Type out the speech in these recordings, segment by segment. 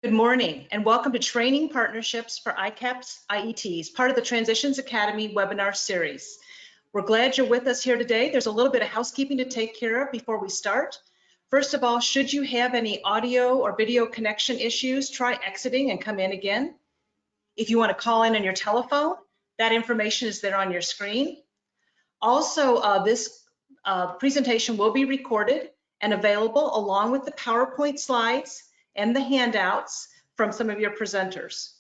Good morning and welcome to Training Partnerships for ICAPS IETs, part of the Transitions Academy webinar series. We're glad you're with us here today. There's a little bit of housekeeping to take care of before we start. First of all, should you have any audio or video connection issues, try exiting and come in again. If you want to call in on your telephone, that information is there on your screen. Also, this presentation will be recorded and available along with the PowerPoint slides and the handouts from some of your presenters.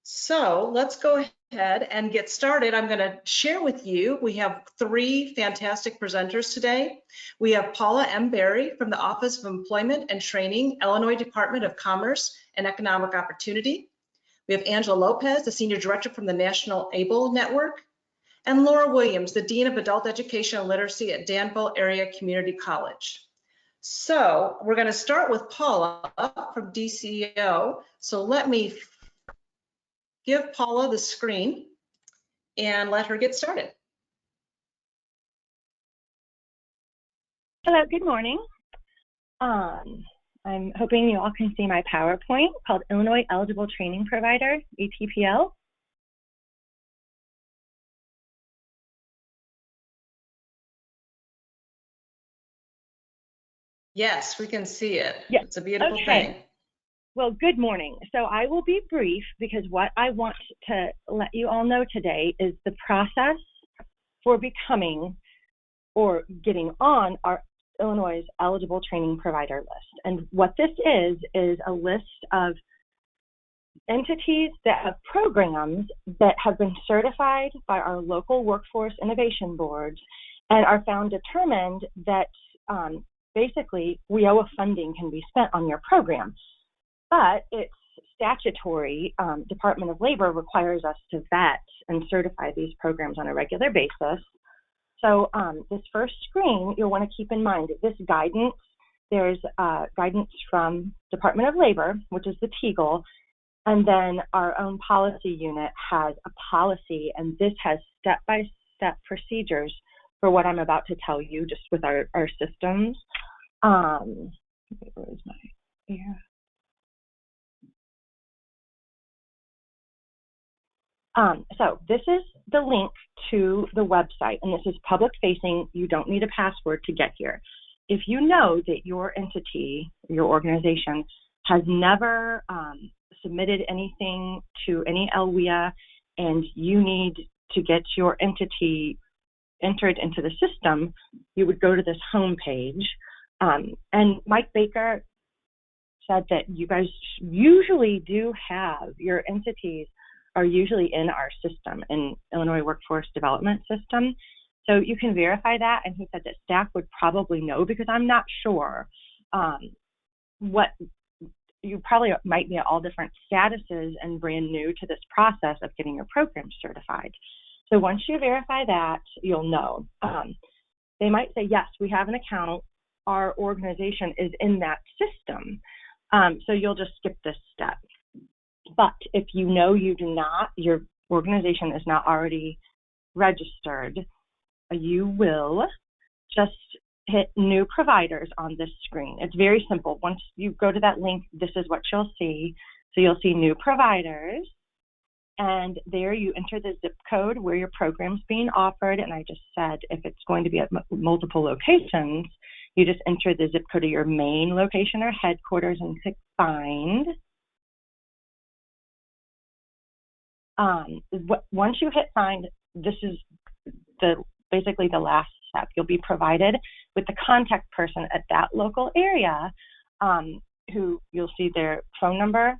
So let's go ahead and get started. I'm going to share with you, we have three fantastic presenters today. We have Paula M. Barry from the Office of Employment and Training, Illinois Department of Commerce and Economic Opportunity. We have Angela Lopez, the Senior Director from the National ABLE Network, and Laura Williams, the Dean of Adult Education and Literacy at Danville Area Community College. So we're going to start with Paula from DCEO. So let me give Paula the screen and let her get started. Hello, good morning. I'm hoping you all can see my PowerPoint called Illinois Eligible Training Provider, ETPL. Yes, we can see it. Yes. It's a beautiful thing. Well, good morning. So I will be brief because what I want to let you all know today is the process for becoming or getting on our Illinois Eligible Training Provider list. And what this is a list of entities that have programs that have been certified by our local workforce innovation boards and are found determined that basically, WIOA funding can be spent on your program, but it's statutory. Department of Labor requires us to vet and certify these programs on a regular basis. So this first screen, you'll want to keep in mind this guidance. There's guidance from Department of Labor, which is the TEGL, and then our own policy unit has a policy, and this has step-by-step procedures for what I'm about to tell you just with our systems. Where is my here? So this is the link to the website, and this is public facing. You don't need a password to get here. If you know that your entity, your organization, has never submitted anything to any LWIA and you need to get your entity entered into the system, you would go to this home page. And Mike Baker said that you guys usually do have, your entities are usually in our system, in Illinois Workforce Development System. So you can verify that. And he said that staff would probably know because I'm not sure what, you probably might be at all different statuses and brand new to this process of getting your program certified. So once you verify that, you'll know. They might say, yes, we have an account. Our organization is in that system. So you'll just skip this step. But if you know you do not, your organization is not already registered, you will just hit new providers on this screen. It's very simple. Once you go to that link, this is what you'll see. So you'll see new providers. And there you enter the zip code where your program's being offered. And I just said if it's going to be at multiple locations, you just enter the zip code of your main location or headquarters and click find. Once you hit find, this is basically the last step. You'll be provided with the contact person at that local area who you'll see their phone number,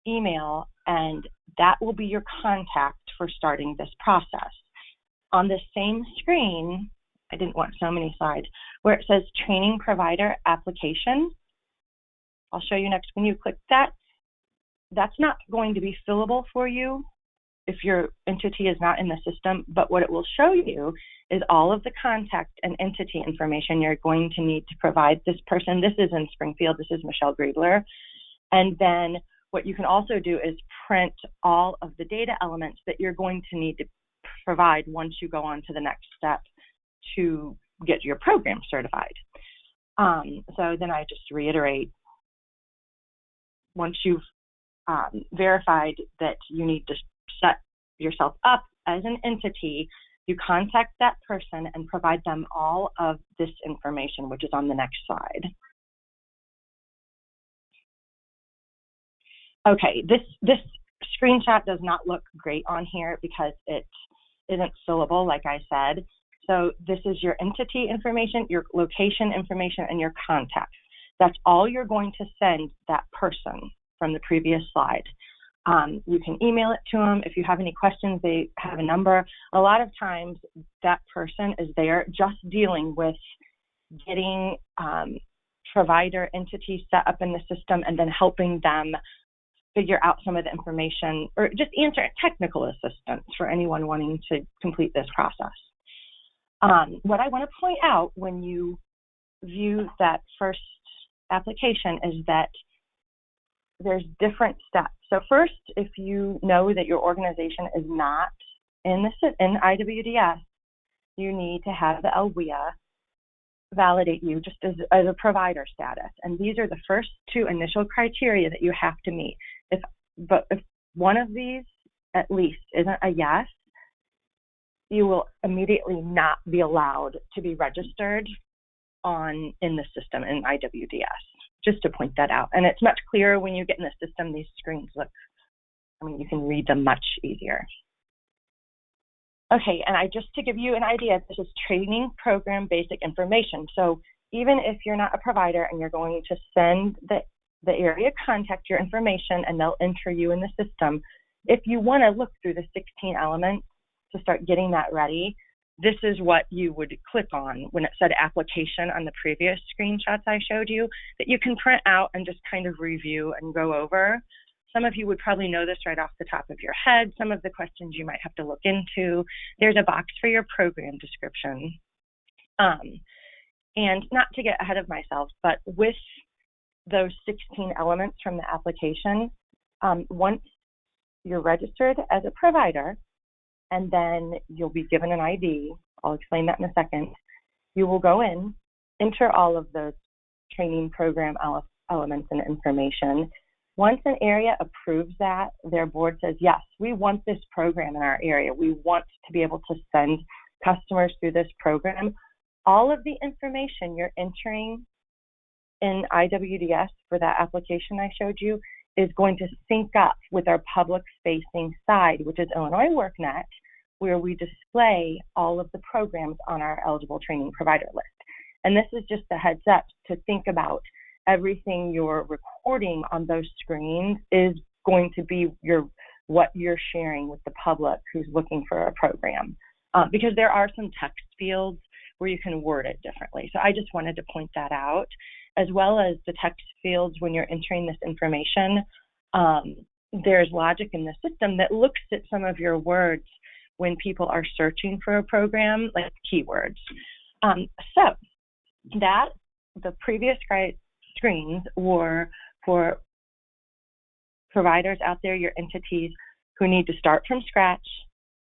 email, and that will be your contact for starting this process. On the same screen, I didn't want so many slides, where it says Training Provider Application. I'll show you next. When you click that, that's not going to be fillable for you if your entity is not in the system, but what it will show you is all of the contact and entity information you're going to need to provide this person. This is in Springfield. This is Michelle Griebler. And then what you can also do is print all of the data elements that you're going to need to provide once you go on to the next step to get your program certified. So then I just reiterate once you've verified that you need to set yourself up as an entity, you contact that person and provide them all of this information, which is on the next slide. Okay, this screenshot does not look great on here because it isn't fillable, like I said. So this is your entity information, your location information, and your contacts. That's all you're going to send that person from the previous slide. You can email it to them. If you have any questions, they have a number. A lot of times that person is there just dealing with getting provider entities set up in the system and then helping them figure out some of the information, or just answer technical assistance for anyone wanting to complete this process. What I want to point out when you view that first application is that there's different steps. So first, if you know that your organization is not in IWDS, you need to have the LWIA validate you just as a provider status. And these are the first two initial criteria that you have to meet. But if one of these at least isn't a yes, you will immediately not be allowed to be registered in the system in IWDS, just to point that out. And it's much clearer when you get in the system. These screens look, you can read them much easier. Okay, and just to give you an idea, this is training program basic information. So even if you're not a provider and you're going to send the area contact your information and they'll enter you in the system, if you want to look through the 16 elements to start getting that ready, this is what you would click on when it said application on the previous screenshots I showed you, that you can print out and just kind of review and go over. Some of you would probably know this right off the top of your head. Some of the questions you might have to look into. There's a box for your program description. And not to get ahead of myself, but with those 16 elements from the application, once you're registered as a provider, and then you'll be given an ID, I'll explain that in a second, you will go in, enter all of those training program elements and information. Once an area approves that, their board says, yes, we want this program in our area. We want to be able to send customers through this program. All of the information you're entering in IWDS for that application I showed you is going to sync up with our public-facing side, which is Illinois WorkNet, where we display all of the programs on our eligible training provider list. And this is just a heads up to think about everything you're recording on those screens is going to be what you're sharing with the public who's looking for a program. Because there are some text fields where you can word it differently. So I just wanted to point that out, as well as the text fields when you're entering this information. There's logic in the system that looks at some of your words when people are searching for a program, like keywords. So the previous screens were for providers out there, your entities who need to start from scratch,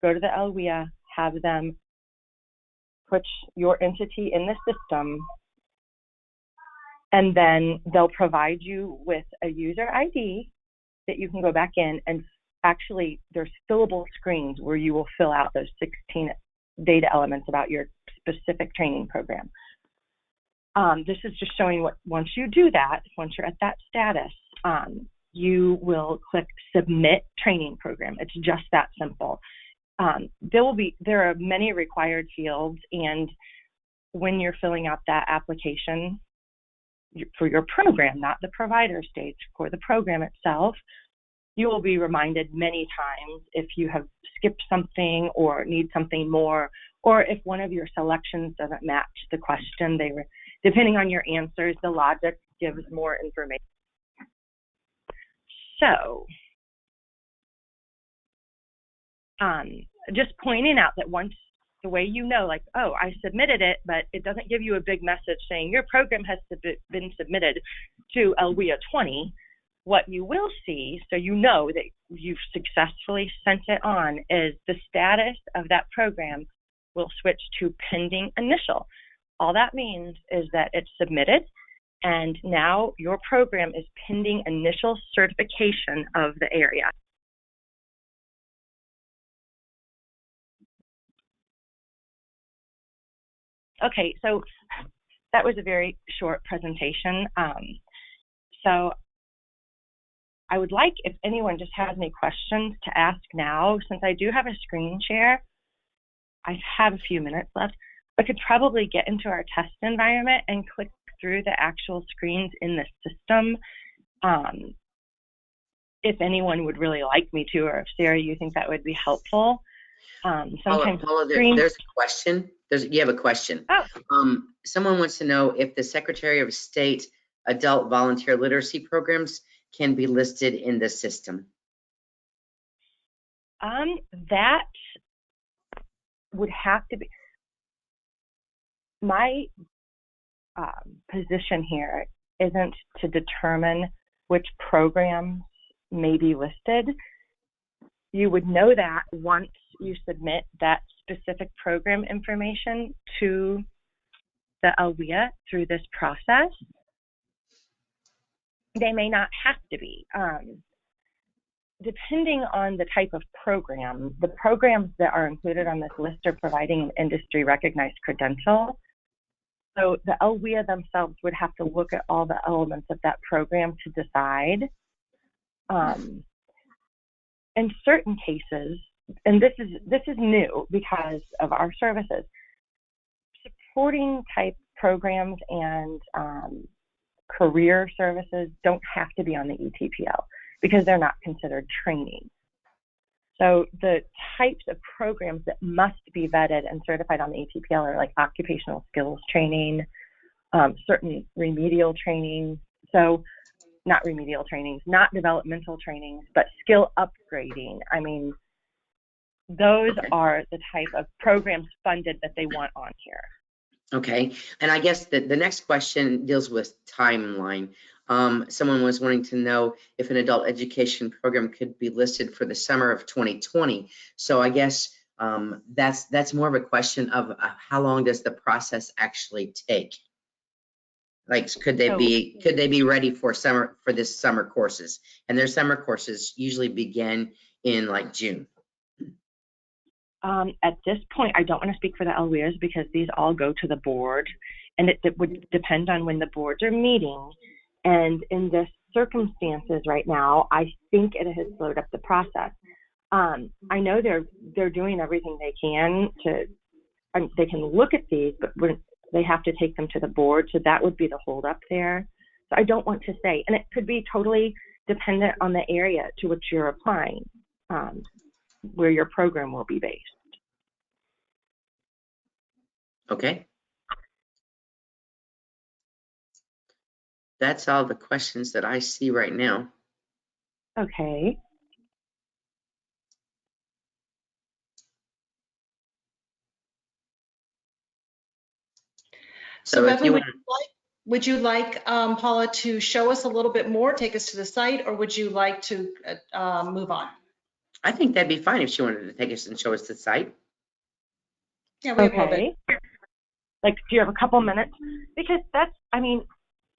go to the LWIA, have them put your entity in the system, and then they'll provide you with a user ID that you can go back in, and actually there's fillable screens where you will fill out those 16 data elements about your specific training program. This is just showing what, once you do that, once you're at that status, you will click Submit Training Program. It's just that simple. There are many required fields, and when you're filling out that application for your program, not the provider stage, for the program itself, you will be reminded many times if you have skipped something or need something more, or if one of your selections doesn't match the question. Depending on your answers, the logic gives more information. So, just pointing out that once the way you know, like, oh, I submitted it, but it doesn't give you a big message saying your program has been submitted to LWIA 20, what you will see, so you know that you've successfully sent it on, is the status of that program will switch to pending initial. All that means is that it's submitted, And now your program is pending initial certification of the area. Okay, so that was a very short presentation. So I would like if anyone just has any questions to ask now. Since I do have a screen share, I have a few minutes left. I could probably get into our test environment and click through the actual screens in the system. If anyone would really like me to, or if Sarah, you think that would be helpful. Sometimes Paula, there's a question. You have a question. Oh. Someone wants to know if the Secretary of State adult volunteer literacy programs can be listed in the system. That would have to be my position here. Isn't to determine which programs may be listed. You would know that once you submit that specific program information to the LWIA through this process. They may not have to be. Depending on the type of program, the programs that are included on this list are providing an industry recognized credential. So the LWIA themselves would have to look at all the elements of that program to decide. In certain cases, and this is new because of our services, supporting type programs and career services don't have to be on the ETPL because they're not considered training. So the types of programs that must be vetted and certified on the ETPL are like occupational skills training, certain remedial training. So not remedial trainings, not developmental trainings, but skill upgrading. I mean, those are the type of programs funded that they want on here. Okay, and I guess the next question deals with timeline. Someone was wanting to know if an adult education program could be listed for the summer of 2020. So I guess that's more of a question of how long does the process actually take? Like, could they be ready for this summer courses? And their summer courses usually begin in like June. At this point, I don't want to speak for the LWIAs because these all go to the board, and it would depend on when the boards are meeting. And in the circumstances right now, I think it has slowed up the process. I know they're doing everything they can to. They can look at these, but they have to take them to the board, so that would be the holdup there. So I don't want to say, and it could be totally dependent on the area to which you're applying. Where your program will be based. Okay. That's all the questions that I see right now. Okay. So if you would you like Paula to show us a little bit more, take us to the site, or would you like to move on? I think that'd be fine if she wanted to take us and show us the site. Yeah, we have a little bit. Like, do you have a couple minutes? Because that's, I mean,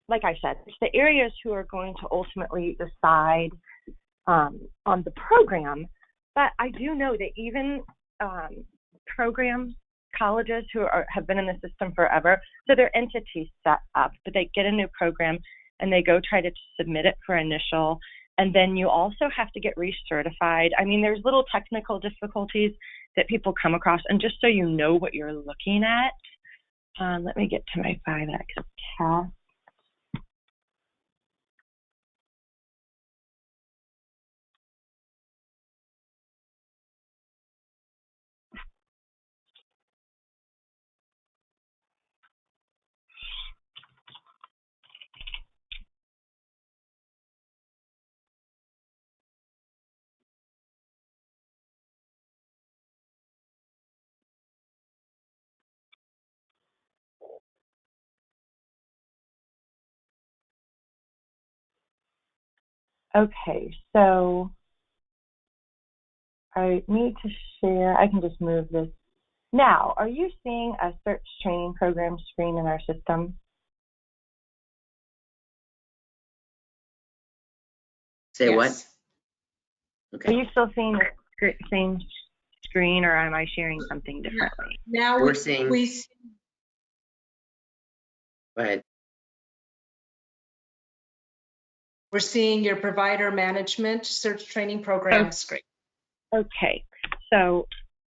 like I said, it's the areas who are going to ultimately decide on the program. But I do know that even programs, colleges who have been in the system forever, so their entities set up, but they get a new program and they go try to submit it for initial. And then you also have to get recertified. I mean, there's little technical difficulties that people come across. And just so you know what you're looking at, let me get to my 5X test. Okay, so I need to share, I can just move this. Now, are you seeing a search training program screen in our system? Say Yes. what? Are Okay. you still seeing the same screen, or am I sharing something differently? Now We're seeing, we go ahead. we're seeing your provider management search training program screen. Okay, so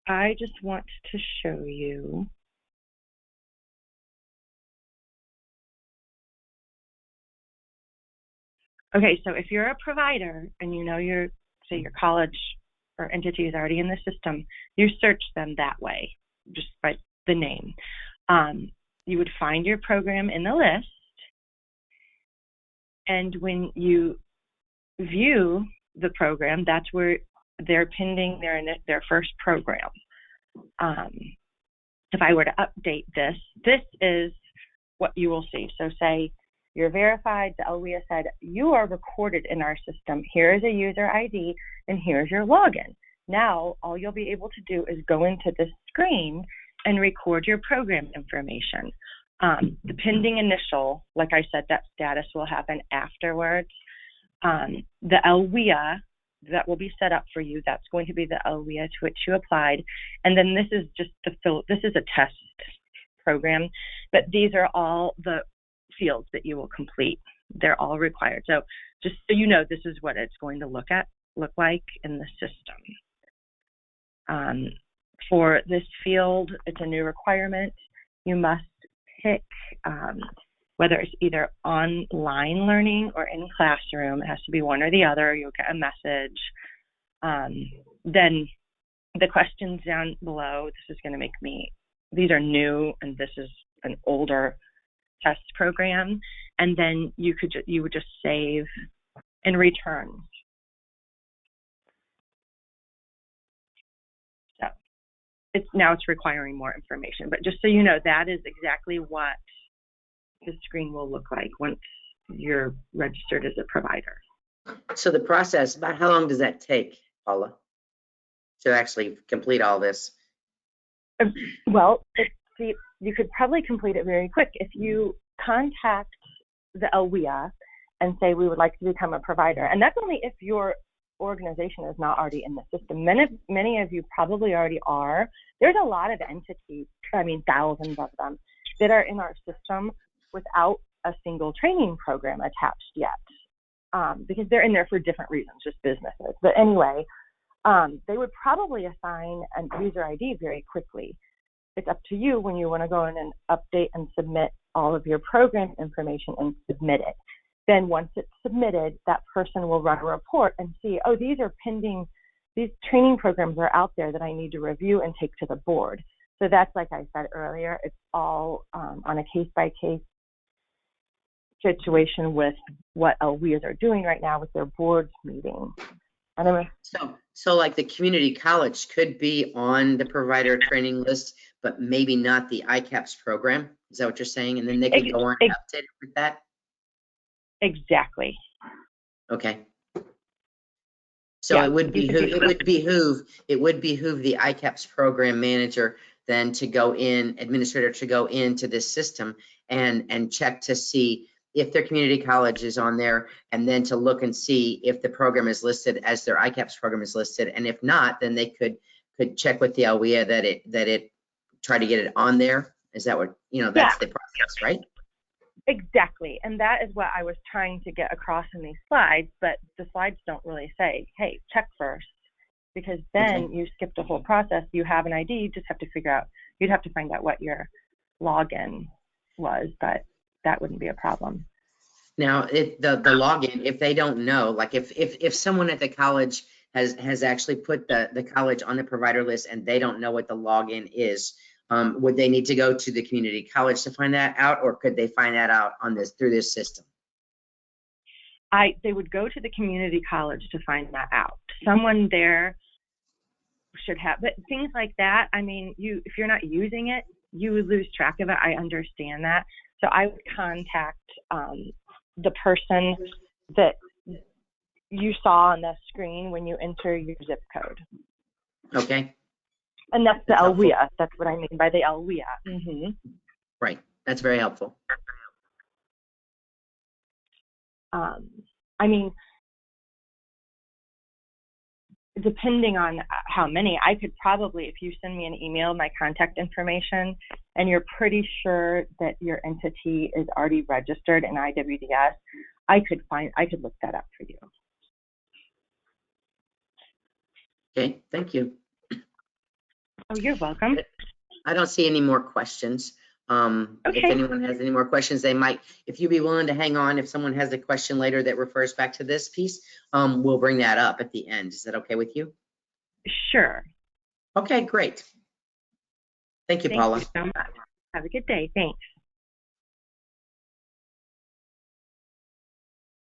I just want to show you. Okay, so if you're a provider and you know say your college or entity is already in the system, you search them that way, just by the name. You would find your program in the list, and when you view the program, that's where they're pending their first program. If I were to update this is what you will see. So say you're verified, the LWIA said, you are recorded in our system. Here is a user ID and here's your login. Now, all you'll be able to do is go into this screen and record your program information. The pending initial, like I said, that status will happen afterwards. The LWIA that will be set up for you, that's going to be the LWIA to which you applied. And then this is just this is a test program, but these are all the fields that you will complete. They're all required. So just so you know, this is what it's going to look like in the system. For this field, it's a new requirement. You must pick whether it's either online learning or in classroom. It has to be one or the other. You'll get a message. Then the questions down below, this is going to make these are new, and this is an older test program. And then you would just save and return. So it's requiring more information, but just so you know, that is exactly what the screen will look like once you're registered as a provider. So the process, about how long does that take, Paula, to actually complete all this? Well, you could probably complete it very quick. If you contact the LWIA and say, we would like to become a provider, and that's only if your organization is not already in the system. Many of you probably already are. There's a lot of entities, thousands of them, that are in our system without a single training program attached yet, because they're in there for different reasons, just businesses. But anyway, they would probably assign a user ID very quickly. It's up to you when you want to go in and update and submit all of your program information and submit it. Then once it's submitted, that person will run a report and see, oh, these are pending, these training programs are out there that I need to review and take to the board. So that's, like I said earlier, it's all on a case-by-case situation with what LWIAs are doing right now with their boards meeting. So like the community college could be on the provider training list, but maybe not the ICAPS program. Is that what you're saying? And then they could go on and update it with that? Exactly. Okay. So yeah, it would behoove the ICAPS program manager then to go in, administrator to go into this system and check to see if their community college is on there, and then to look and see if the program is listed as their ICAPS program is listed. And if not, then they could check with the LWIA that it try to get it on there. Is that what, that's the process, right? Exactly. And that is what I was trying to get across in these slides, but the slides don't really say, hey, check first, because then you skip the whole process. You have an ID, you just have to you'd have to find out what your login was, but that wouldn't be a problem. Now, the login, if they don't know, like if someone at the college has actually put the college on the provider list and they don't know what the login is, would they need to go to the community college to find that out, or could they find that out through this system? They would go to the community college to find that out. Someone there should have, but things like that, if you're not using it, you would lose track of it. I understand that. So I would contact the person that you saw on the screen when you enter your zip code. Okay. And that's the LWIA. That's what I mean by the LWIA. Mm-hmm. Right. That's very helpful. depending on how many, I could probably, if you send me an email, my contact information, and you're pretty sure that your entity is already registered in IWDS, I could look that up for you. Okay, thank you. Oh, you're welcome. I don't see any more questions. If Okay. anyone has any more questions, they might, if you'd be willing to hang on, if someone has a question later that refers back to this piece, we'll bring that up at the end. Is that okay with you? Sure. Okay, great. Thank you, Paula. Thank you so much. Have a good day. Thanks.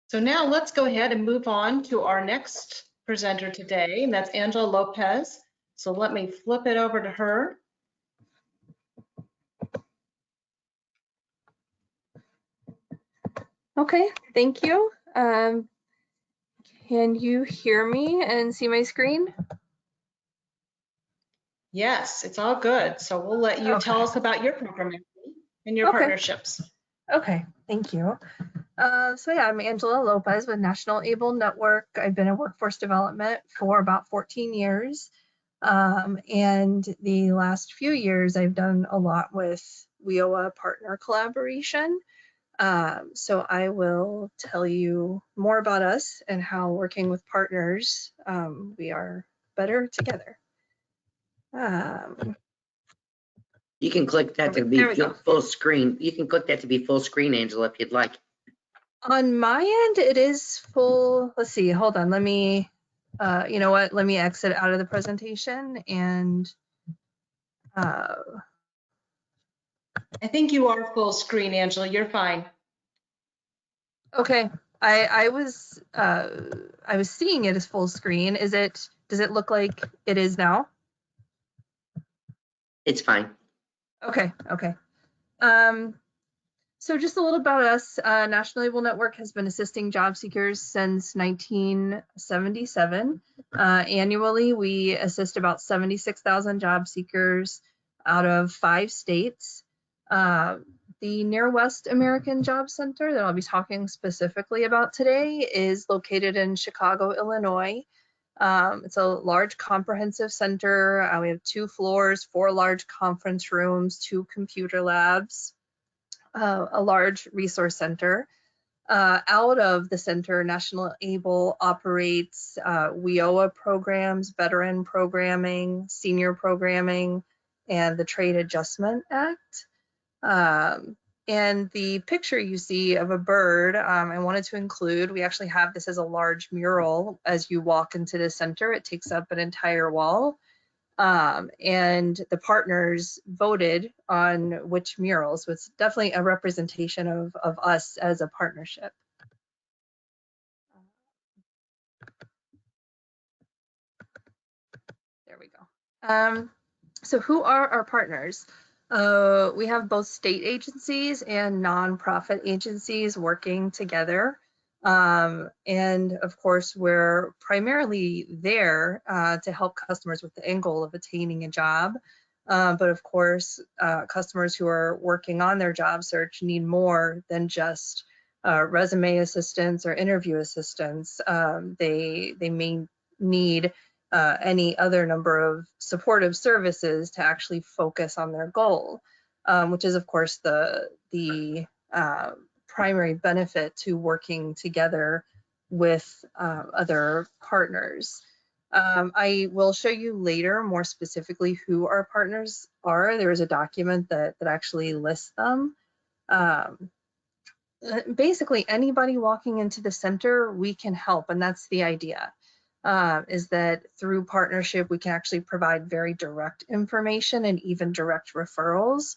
So now let's go ahead and move on to our next presenter today, and that's Angela Lopez. So let me flip it over to her. Okay, thank you. Can you hear me and see my screen? Yes, it's all good. So we'll let you tell us about your program and your partnerships. Okay, thank you. So yeah, I'm Angela Lopez with National Able Network. I've been in workforce development for about 14 years. And the last few years, I've done a lot with WIOA partner collaboration. So I will tell you more about us and how working with partners, we are better together. You can click that to be full screen. You can click that to be full screen, Angela, if you'd like. On my end, it is full. Let's see, hold on. Let me, you know what? Let me exit out of the presentation and I think you are full screen, Angela. You're fine. okay. I was seeing it as full screen. Does it look like it is now? It's fine. Okay. So just a little about us. National Able Network has been assisting job seekers since 1977. Annually, we assist about 76,000 job seekers out of 5 states. The Near-West American Jobs Center that I'll be talking specifically about today is located in Chicago, Illinois. It's a large comprehensive center. We have 2 floors, 4 large conference rooms, 2 computer labs, a large resource center. Out of the center, National Able operates WIOA programs, veteran programming, senior programming, and the Trade Adjustment Act. And the picture you see of a bird, I wanted to include, we actually have this as a large mural as you walk into the center. It takes up an entire wall. And the partners voted on which murals. So it's definitely a representation of us as a partnership. There we go. So who are our partners? We have both state agencies and nonprofit agencies working together. And of course, we're primarily there to help customers with the end goal of attaining a job. But of course, customers who are working on their job search need more than just resume assistance or interview assistance. They may need any other number of supportive services to actually focus on their goal, which is of course the primary benefit to working together with other partners. I will show you later more specifically who our partners are. There is a document that actually lists them. Basically, anybody walking into the center, we can help, and that's the idea. Is that through partnership, we can actually provide very direct information and even direct referrals,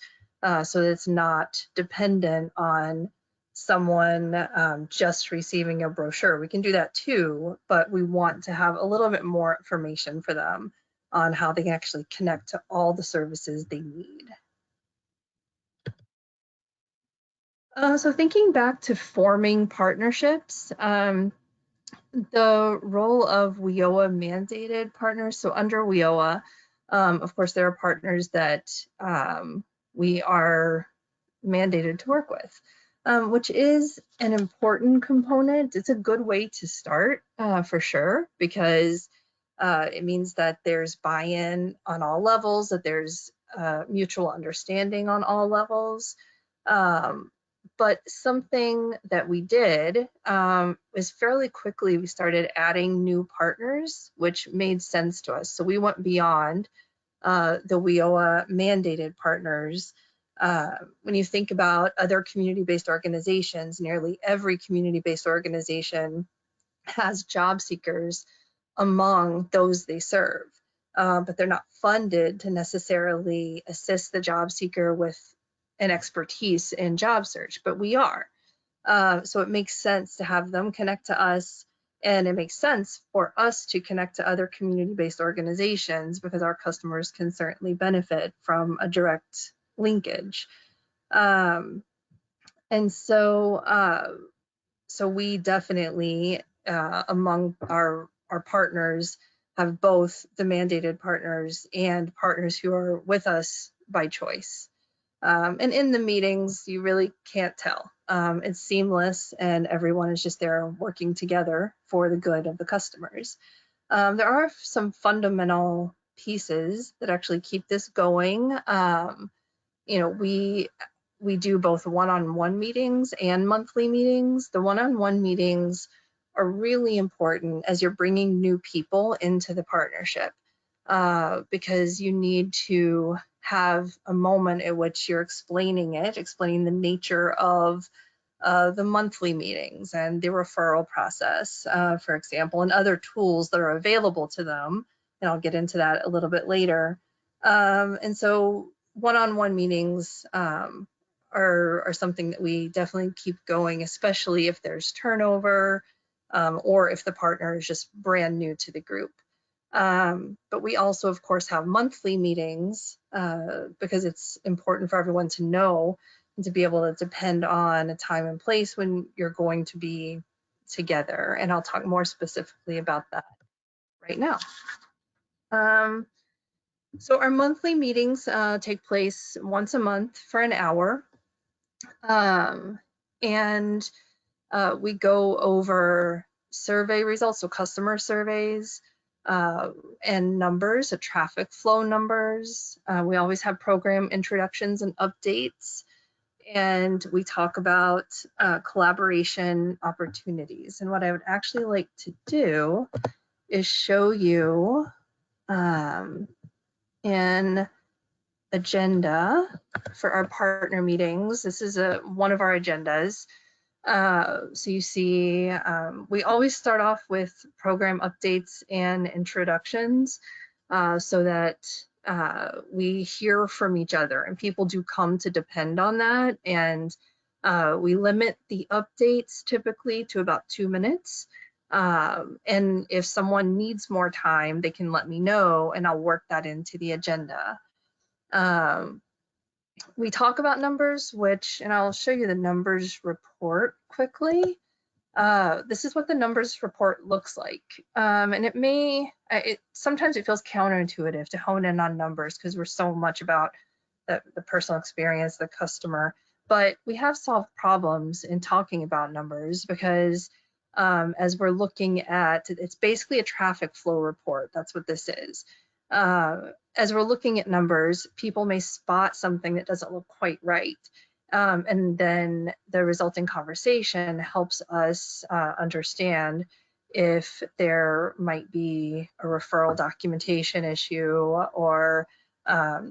so that it's not dependent on someone just receiving a brochure. We can do that too, but we want to have a little bit more information for them on how they can actually connect to all the services they need. So thinking back to forming partnerships, the role of WIOA mandated partners. So under WIOA, of course, there are partners that we are mandated to work with, which is an important component. It's a good way to start for sure, because It means that there's buy-in on all levels, that there's mutual understanding on all levels. But something that we did is fairly quickly we started adding new partners, which made sense to us. So we went beyond the WIOA mandated partners. When you think about other community-based organizations, nearly every community-based organization has job seekers among those they serve, but they're not funded to necessarily assist the job seeker with an expertise in job search, but we are. So it makes sense to have them connect to us, and it makes sense for us to connect to other community-based organizations because our customers can certainly benefit from a direct linkage. And so, so we definitely, among our partners, have both the mandated partners and partners who are with us by choice. And in the meetings, you really can't tell. It's seamless and everyone is just there working together for the good of the customers. There are some fundamental pieces that actually keep this going. You know, we do both one-on-one meetings and monthly meetings. The one-on-one meetings are really important as you're bringing new people into the partnership, because you need to have a moment at which you're explaining the nature of the monthly meetings and the referral process, for example, and other tools that are available to them. And I'll get into that a little bit later. And so one-on-one meetings are something that we definitely keep going, especially if there's turnover or if the partner is just brand new to the group. But we also, of course, have monthly meetings because it's important for everyone to know and to be able to depend on a time and place when you're going to be together. And I'll talk more specifically about that right now. So our monthly meetings take place once a month for an hour. And we go over survey results, so customer surveys, and numbers, so traffic flow numbers. We always have program introductions and updates, and we talk about collaboration opportunities. And what I would actually like to do is show you an agenda for our partner meetings. This is one of our agendas. So you see, we always start off with program updates and introductions so that we hear from each other, and people do come to depend on that. And we limit the updates typically to about 2 minutes. And if someone needs more time, they can let me know and I'll work that into the agenda. We talk about numbers, and I'll show you the numbers report quickly. This is what the numbers report looks like. And sometimes it feels counterintuitive to hone in on numbers because we're so much about the personal experience, the customer, but we have solved problems in talking about numbers because as we're looking at, it's basically a traffic flow report. That's what this is. As we're looking at numbers, people may spot something that doesn't look quite right. And then the resulting conversation helps us understand if there might be a referral documentation issue, or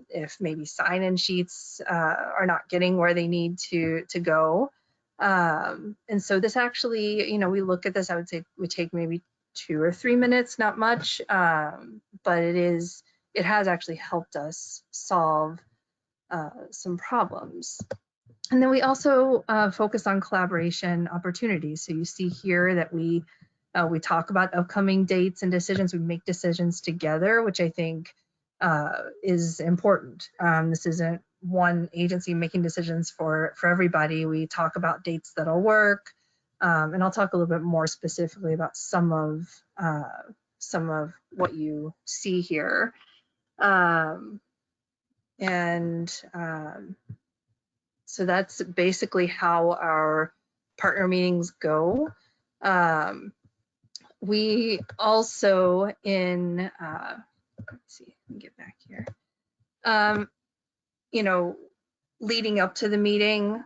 if maybe sign-in sheets are not getting where they need to go. And so this actually, we look at this, I would say we take maybe 2 or 3 minutes, not much, but it has actually helped us solve some problems. And then we also focus on collaboration opportunities. So you see here that we talk about upcoming dates and decisions. We make decisions together, which I think is important. This isn't one agency making decisions for everybody. We talk about dates that'll work. And I'll talk a little bit more specifically about some of what you see here. So that's basically how our partner meetings go. We also let's see, let me get back here. You know, leading up to the meeting,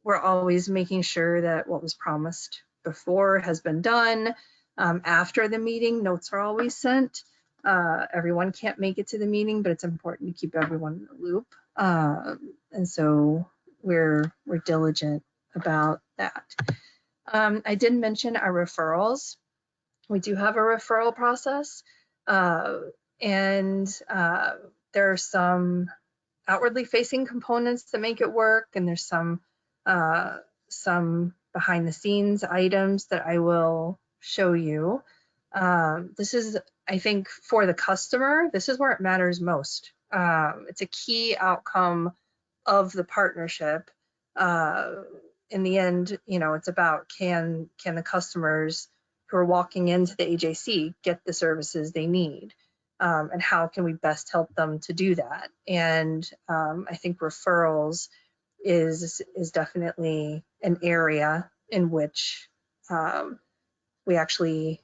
we're always making sure that what was promised before has been done. After the meeting, notes are always sent. Everyone can't make it to the meeting, but it's important to keep everyone in the loop. And so we're diligent about that. I did mention our referrals. We do have a referral process, and there are some outwardly facing components that make it work, and there's some behind the scenes items that I will show you. This is, I think, for the customer, this is where it matters most. It's a key outcome of the partnership. In the end, you know, it's about can the customers who are walking into the AJC get the services they need, and how can we best help them to do that? And I think referrals is definitely an area in which we actually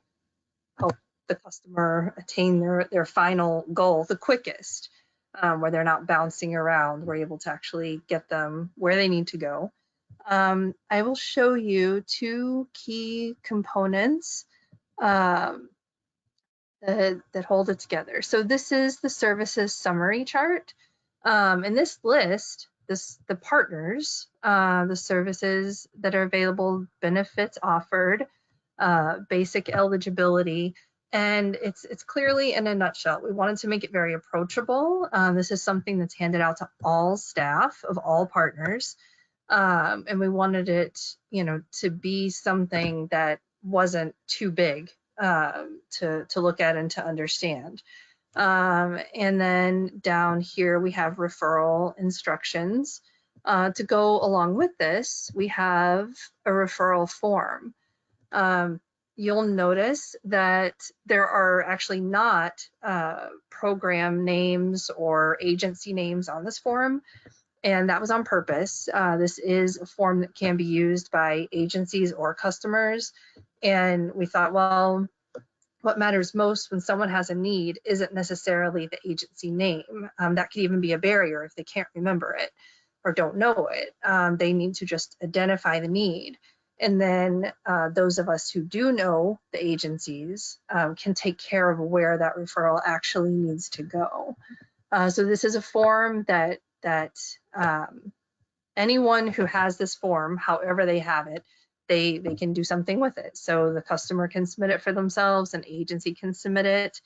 help the customer attain their final goal the quickest, where they're not bouncing around. We're able to actually get them where they need to go. I will show you two key components that hold it together. So this is the services summary chart. And this list, the partners, the services that are available, benefits offered, basic eligibility, and it's clearly in a nutshell. We wanted to make it very approachable. This is something that's handed out to all staff of all partners. And we wanted it, you know, to be something that wasn't too big to look at and to understand. And then down here we have referral instructions. To go along with this, we have a referral form. You'll notice that there are actually not program names or agency names on this form, and that was on purpose. This is a form that can be used by agencies or customers, and we thought, well, what matters most when someone has a need isn't necessarily the agency name. That could even be a barrier if they can't remember it or don't know it. They need to just identify the need. And then those of us who do know the agencies can take care of where that referral actually needs to go. So this is a form that anyone who has this form, however they have it, they can do something with it. So the customer can submit it for themselves, an agency can submit it,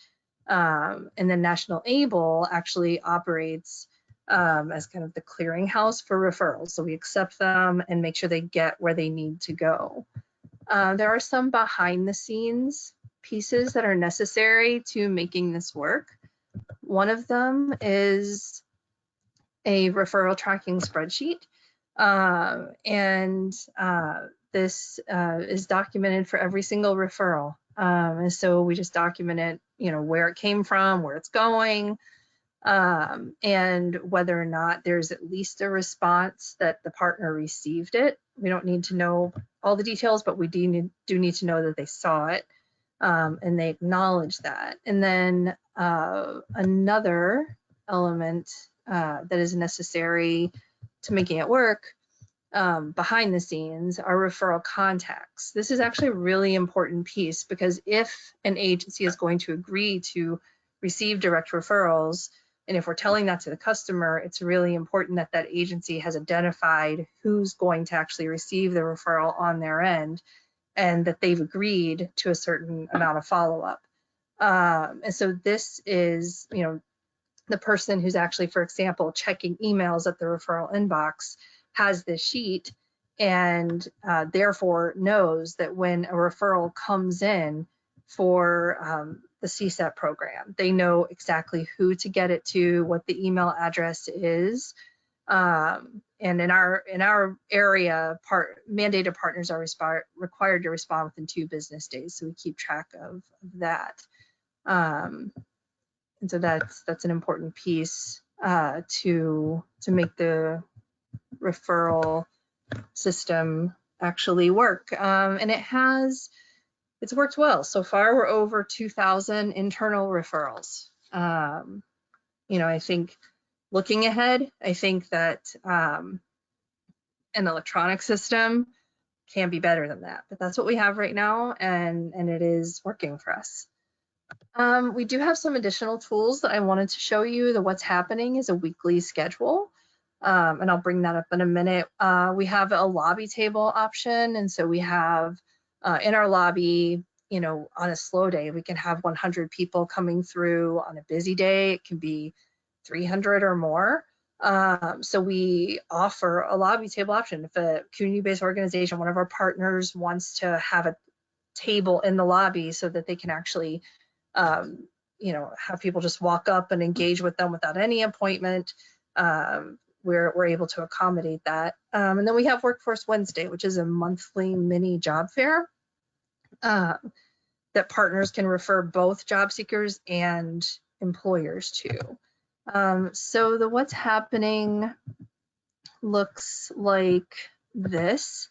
and then National ABLE actually operates as kind of the clearinghouse for referrals. So we accept them and make sure they get where they need to go. There are some behind the scenes pieces that are necessary to making this work. One of them is a referral tracking spreadsheet. This is documented for every single referral. And so we just document it, you know, where it came from, where it's going, and whether or not there's at least a response that the partner received it. We don't need to know all the details, but we do need to know that they saw it, and they acknowledge that. And then another element that is necessary to making it work behind the scenes are referral contacts. This is actually a really important piece, because if an agency is going to agree to receive direct referrals, and if we're telling that to the customer, it's really important that that agency has identified who's going to actually receive the referral on their end, and that they've agreed to a certain amount of follow-up. And so this is, you know, the person who's actually, for example, checking emails at the referral inbox has this sheet, and therefore knows that when a referral comes in for the CSEP program, they know exactly who to get it to, what the email address is. And in our area, mandated partners are required to respond within 2 business days, so we keep track of that. And so that's an important piece to make the referral system actually work. And it has it's worked well. So far, we're over 2,000 internal referrals. You know, I think looking ahead, I think that an electronic system can be better than that, but that's what we have right now, and it is working for us. We do have some additional tools that I wanted to show you. The What's Happening is a weekly schedule, and I'll bring that up in a minute. We have a lobby table option, and so we have in our lobby, you know, on a slow day, we can have 100 people coming through. On a busy day, it can be 300 or more. So we offer a lobby table option. If a community-based organization, one of our partners, wants to have a table in the lobby so that they can actually, you know, have people just walk up and engage with them without any appointment, we're able to accommodate that. And then we have Workforce Wednesday, which is a monthly mini job fair that partners can refer both job seekers and employers to. So the What's Happening looks like this.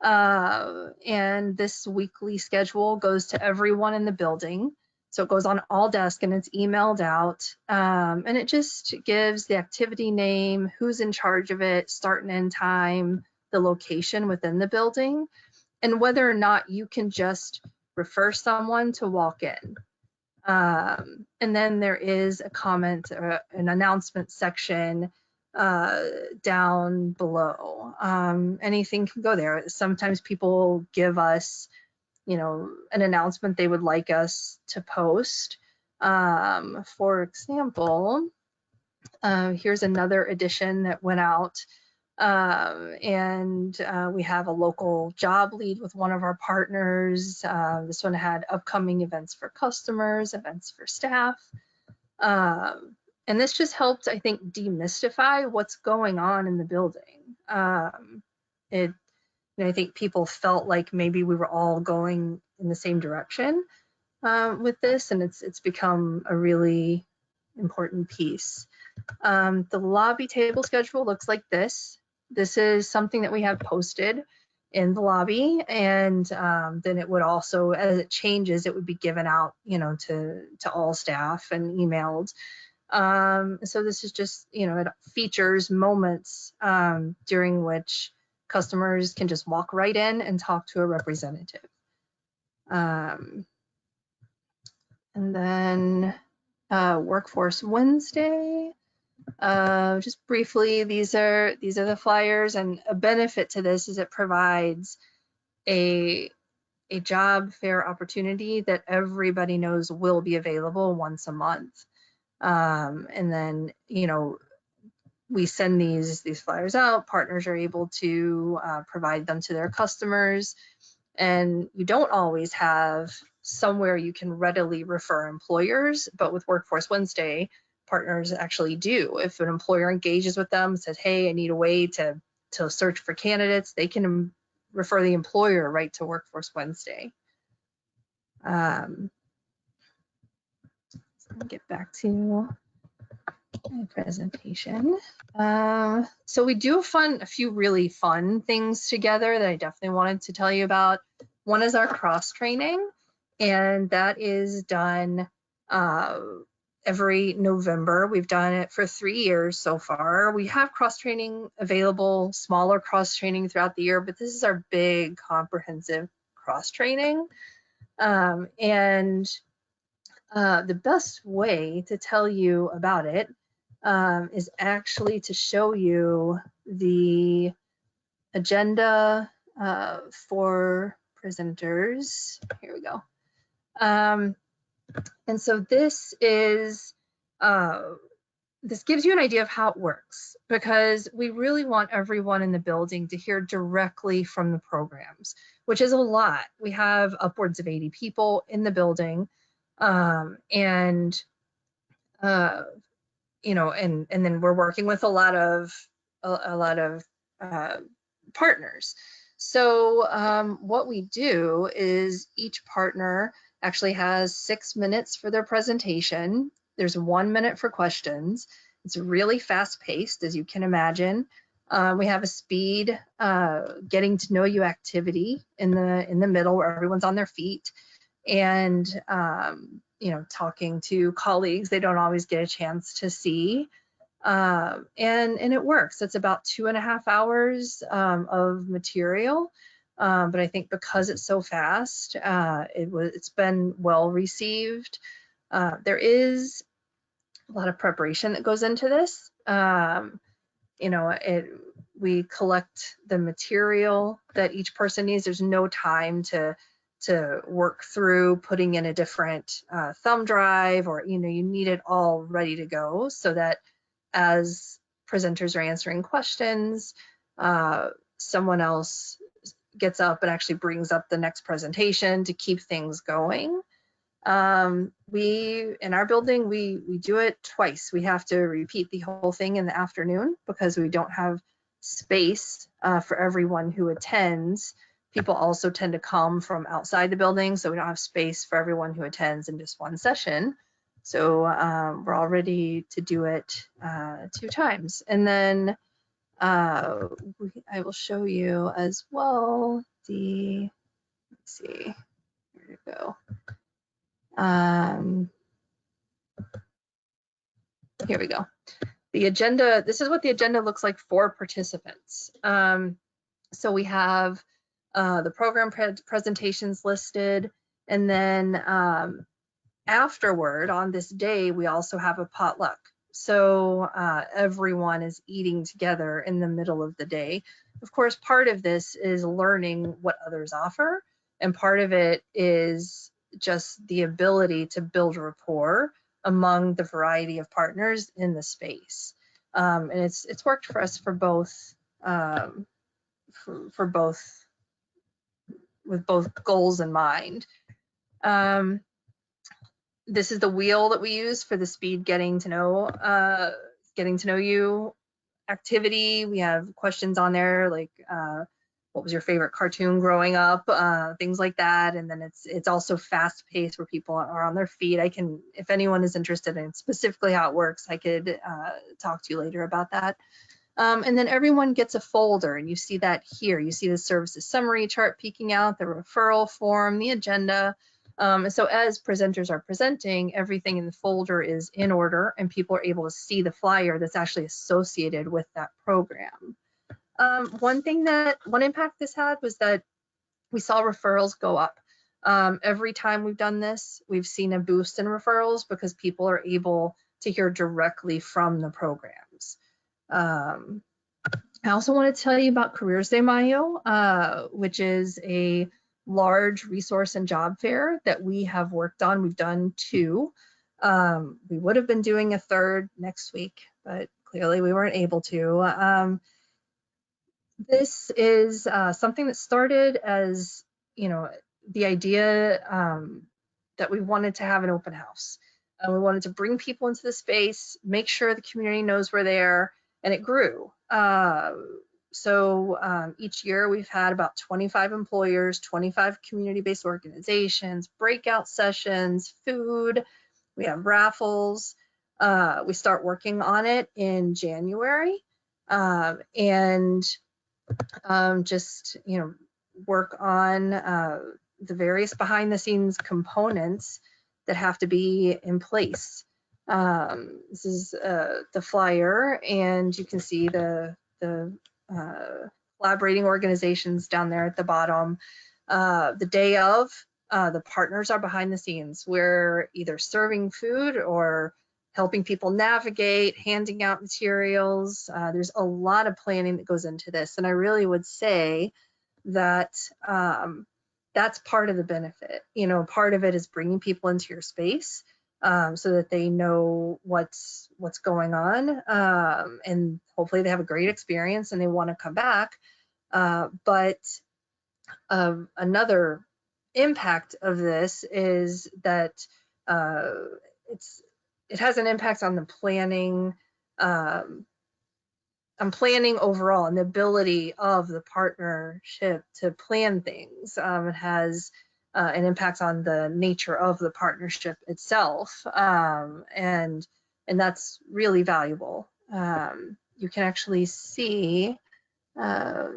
And this weekly schedule goes to everyone in the building. So it goes on all desks and it's emailed out. And it just gives the activity name, who's in charge of it, start and end time, the location within the building, and whether or not you can just refer someone to walk in. And then there is a comment or an announcement section down below. Anything can go there. Sometimes people give us, you know, an announcement they would like us to post. For example, here's another edition that went out. And we have a local job lead with one of our partners. This one had upcoming events for customers, events for staff. And this just helped, I think, demystify what's going on in the building. I think people felt like maybe we were all going in the same direction with this, and it's become a really important piece. The lobby table schedule looks like this. This is something that we have posted in the lobby, and then it would also, as it changes, it would be given out, you know, to all staff and emailed. So this is just, you know, it features moments during which customers can just walk right in and talk to a representative. And then Workforce Wednesday. Just briefly, these are the flyers, and a benefit to this is it provides a job fair opportunity that everybody knows will be available once a month. And then, you know, we send these flyers out. Partners are able to provide them to their customers, and you don't always have somewhere you can readily refer employers, but with Workforce Wednesday, partners actually do. If an employer engages with them, says, hey, I need a way to search for candidates, they can refer the employer right to Workforce Wednesday. Let me get back to my presentation. So we do a few really fun things together that I definitely wanted to tell you about. One is our cross training, and that is done every November. We've done it for 3 years so far. We have cross training available, smaller cross training throughout the year, but this is our big comprehensive cross training. And the best way to tell you about it is actually to show you the agenda for presenters. Here we go. And so this is, this gives you an idea of how it works, because we really want everyone in the building to hear directly from the programs, which is a lot. We have upwards of 80 people in the building, and you know, and then we're working with a lot of partners. So what we do is each partner actually has 6 minutes for their presentation. There's 1 minute for questions. It's really fast paced, as you can imagine. We have a speed, getting to know you activity in the middle where everyone's on their feet, and you know, talking to colleagues they don't always get a chance to see. And it works. It's about 2.5 hours of material. But I think because it's so fast, it's been well received. There is a lot of preparation that goes into this. You know, we collect the material that each person needs. There's no time to work through putting in a different thumb drive, or, you know, you need it all ready to go so that as presenters are answering questions, someone else gets up and actually brings up the next presentation to keep things going. In our building, we do it twice. We have to repeat the whole thing in the afternoon because we don't have space for everyone who attends. People also tend to come from outside the building, so we don't have space for everyone who attends in just one session. So we're all ready to do it 2 times. And then I will show you as well the, let's see, where to go. Here we go. The agenda, this is what the agenda looks like for participants. So we have the program presentations listed, and then afterward on this day, we also have a potluck. So everyone is eating together in the middle of the day. Of course, part of this is learning what others offer, and part of it is just the ability to build rapport among the variety of partners in the space. And it's worked for us for both, for both, with both goals in mind. This is the wheel that we use for the speed getting to know you activity. We have questions on there like what was your favorite cartoon growing up, things like that. And then it's also fast paced where people are on their feet. I can, if anyone is interested in specifically how it works, I could talk to you later about that. And then everyone gets a folder, and you see that here. You see the services summary chart peeking out, the referral form, the agenda. So as presenters are presenting, everything in the folder is in order, and people are able to see the flyer that's actually associated with that program. One impact this had was that we saw referrals go up. Every time we've done this, we've seen a boost in referrals because people are able to hear directly from the programs. I also want to tell you about Careers de Mayo, which is a large resource and job fair that we have worked on. We've done 2. We would have been doing a 3rd next week, but clearly we weren't able to. This is something that started as, you know, the idea that we wanted to have an open house. We wanted to bring people into the space, make sure the community knows we're there, and it grew. So each year we've had about 25 employers, 25 community-based organizations, breakout sessions, food, we have raffles. We start working on it in January, and just, you know, work on the various behind the scenes components that have to be in place. This is the flyer, and you can see the collaborating organizations down there at the bottom. The day of, the partners are behind the scenes. We're either serving food or helping people navigate, handing out materials. There's a lot of planning that goes into this, and I really would say that that's part of the benefit. You know, part of it is bringing people into your space so that they know what's going on, and hopefully they have a great experience and they want to come back. But another impact of this is that it has an impact on the planning, on planning overall, and the ability of the partnership to plan things. It has an impact on the nature of the partnership itself, and that's really valuable. you can actually see, let's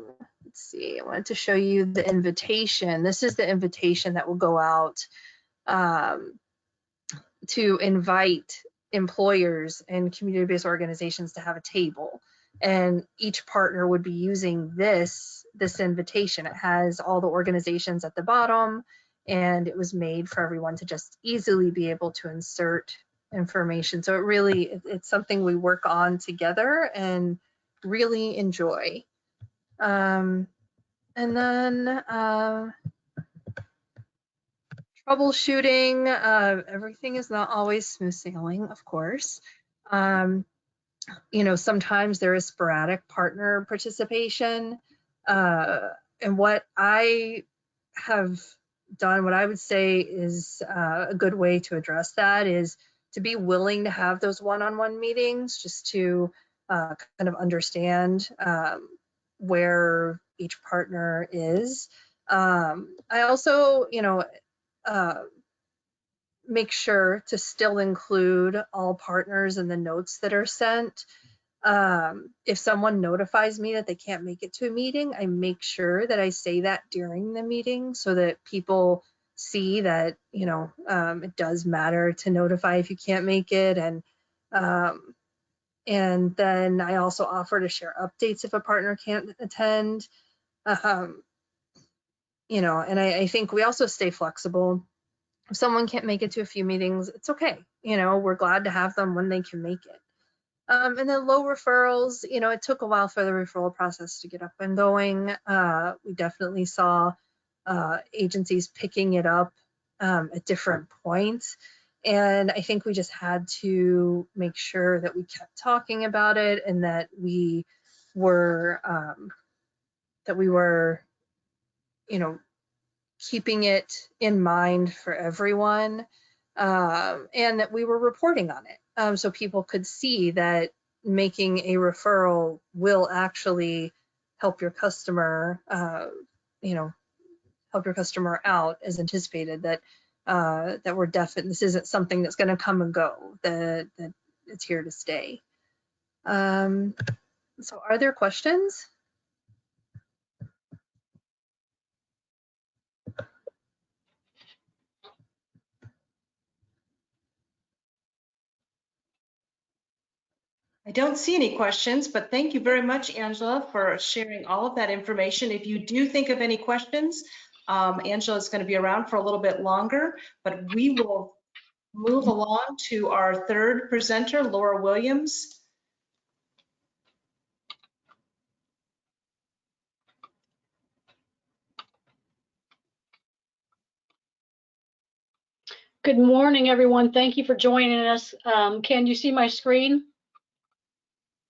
see, I wanted to show you the invitation. This is the invitation that will go out to invite employers and community-based organizations to have a table. And each partner would be using this invitation. It has all the organizations at the bottom, and it was made for everyone to just easily be able to insert information. So it's something we work on together and really enjoy. And then troubleshooting, everything is not always smooth sailing, of course. You know, sometimes there is sporadic partner participation. And what I have done, what I would say is a good way to address that is to be willing to have those one-on-one meetings, just to kind of understand where each partner is. I also, you know, make sure to still include all partners in the notes that are sent. If someone notifies me that they can't make it to a meeting, I make sure that I say that during the meeting so that people see that, you know, it does matter to notify if you can't make it. And then I also offer to share updates if a partner can't attend. You know, and I think we also stay flexible. If someone can't make it to a few meetings, it's okay. You know, we're glad to have them when they can make it. And then low referrals, you know, it took a while for the referral process to get up and going. We definitely saw agencies picking it up at different points. And I think we just had to make sure that we kept talking about it and that we were, you know, keeping it in mind for everyone, and that we were reporting on it, so people could see that making a referral will actually help your customer, you know, help your customer out as anticipated, that we're definitely, this isn't something that's going to come and go, that it's here to stay. So are there questions? I don't see any questions, but thank you very much, Angela, for sharing all of that information. If you do think of any questions, Angela is going to be around for a little bit longer, but we will move along to our third presenter, Laura Williams. Good morning, everyone. Thank you for joining us. Can you see my screen?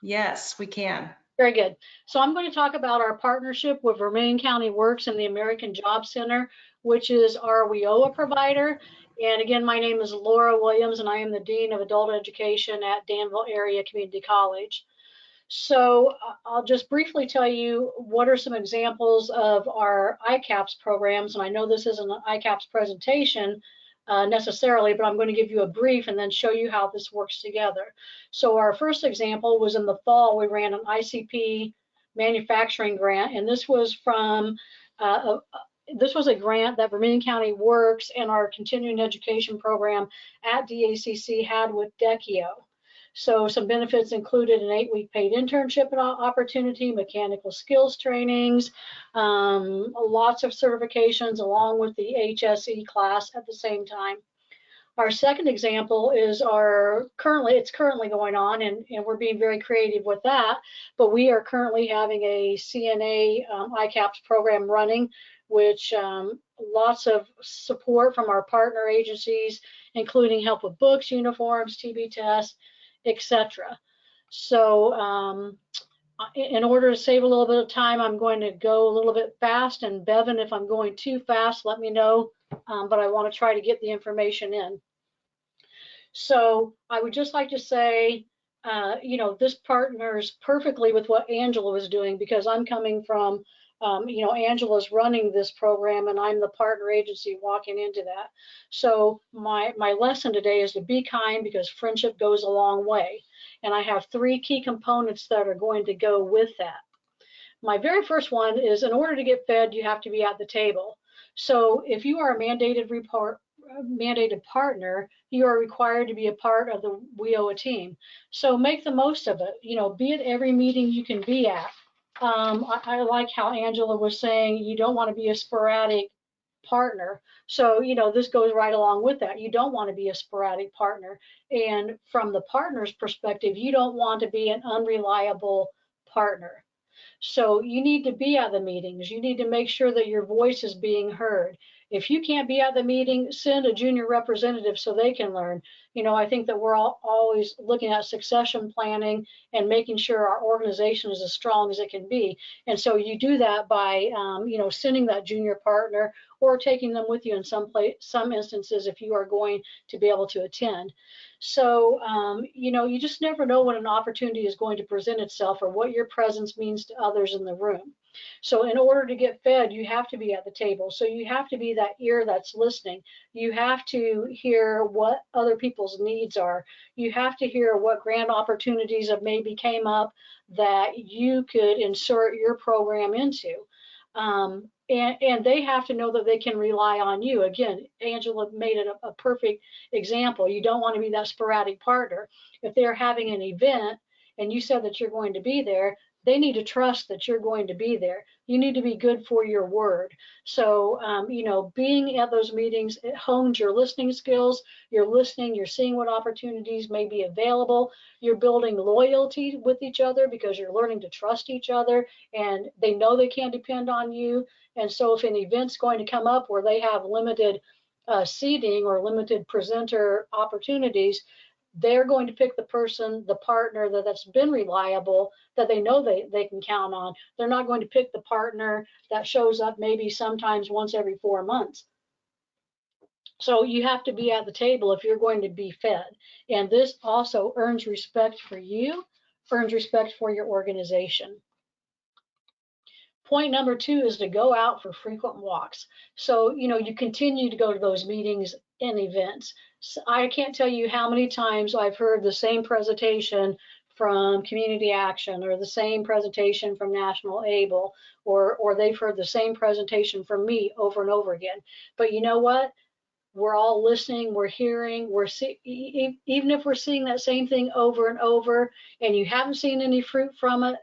Yes, we can. Very good. So I'm going to talk about our partnership with Vermillion County Works and the American Jobs Center, which is our WIOA provider. And again, my name is Laura Williams, and I am the Dean of Adult Education at Danville Area Community College. So I'll just briefly tell you what are some examples of our ICAPS programs. And I know this isn't an ICAPS presentation necessarily, but I'm going to give you a brief and then show you how this works together. So our first example was in the fall. We ran an ICP manufacturing grant, and this was from this was a grant that Vermillion County Works and our continuing education program at DACC had with DCEO. So some benefits included an 8-week paid internship opportunity, mechanical skills trainings, lots of certifications along with the HSE class at the same time. Our second example is it's currently going on, and we're being very creative with that, but we are currently having a CNA ICAPS program running, which lots of support from our partner agencies, including help with books, uniforms, TB tests, etc. So in order to save a little bit of time, I'm going to go a little bit fast, and Bevan, if I'm going too fast, let me know, but I want to try to get the information in. So I would just like to say, you know, this partners perfectly with what Angela was doing, because I'm coming from Angela's running this program and I'm the partner agency walking into that. So my lesson today is to be kind, because friendship goes a long way. And I have 3 key components that are going to go with that. My very first one is, in order to get fed, you have to be at the table. So if you are a mandated partner, you are required to be a part of the WIOA team. So make the most of it. Be at every meeting you can be at. I like how Angela was saying you don't want to be a sporadic partner. So, this goes right along with that. You don't want to be a sporadic partner. And from the partner's perspective, you don't want to be an unreliable partner. So you need to be at the meetings. You need to make sure that your voice is being heard. If you can't be at the meeting, send a junior representative so they can learn. I think that we're always looking at succession planning and making sure our organization is as strong as it can be. And so you do that by, sending that junior partner or taking them with you in some instances if you are going to be able to attend. So, you just never know when an opportunity is going to present itself or what your presence means to others in the room. So in order to get fed, you have to be at the table. So you have to be that ear that's listening. You have to hear what other people's needs are. You have to hear what grant opportunities have maybe came up that you could insert your program into. And they have to know that they can rely on you. Again, Angela made it a perfect example. You don't want to be that sporadic partner. If they're having an event and you said that you're going to be there, they need to trust that you're going to be there. You need to be good for your word. So, being at those meetings, it hones your listening skills. You're listening, you're seeing what opportunities may be available. You're building loyalty with each other because you're learning to trust each other and they know they can depend on you. And so if an event's going to come up where they have limited seating or limited presenter opportunities, they're going to pick the partner that's been reliable, that they know they can count on. They're not going to pick the partner that shows up maybe sometimes once every 4 months. So you have to be at the table if you're going to be fed. And this also earns respect for you, earns respect for your organization. Point number 2 is to go out for frequent walks. So, you continue to go to those meetings and events. So I can't tell you how many times I've heard the same presentation from Community Action or the same presentation from National Able, or they've heard the same presentation from me over and over again. But you know what? We're all listening, we're hearing, even if we're seeing that same thing over and over and you haven't seen any fruit from it,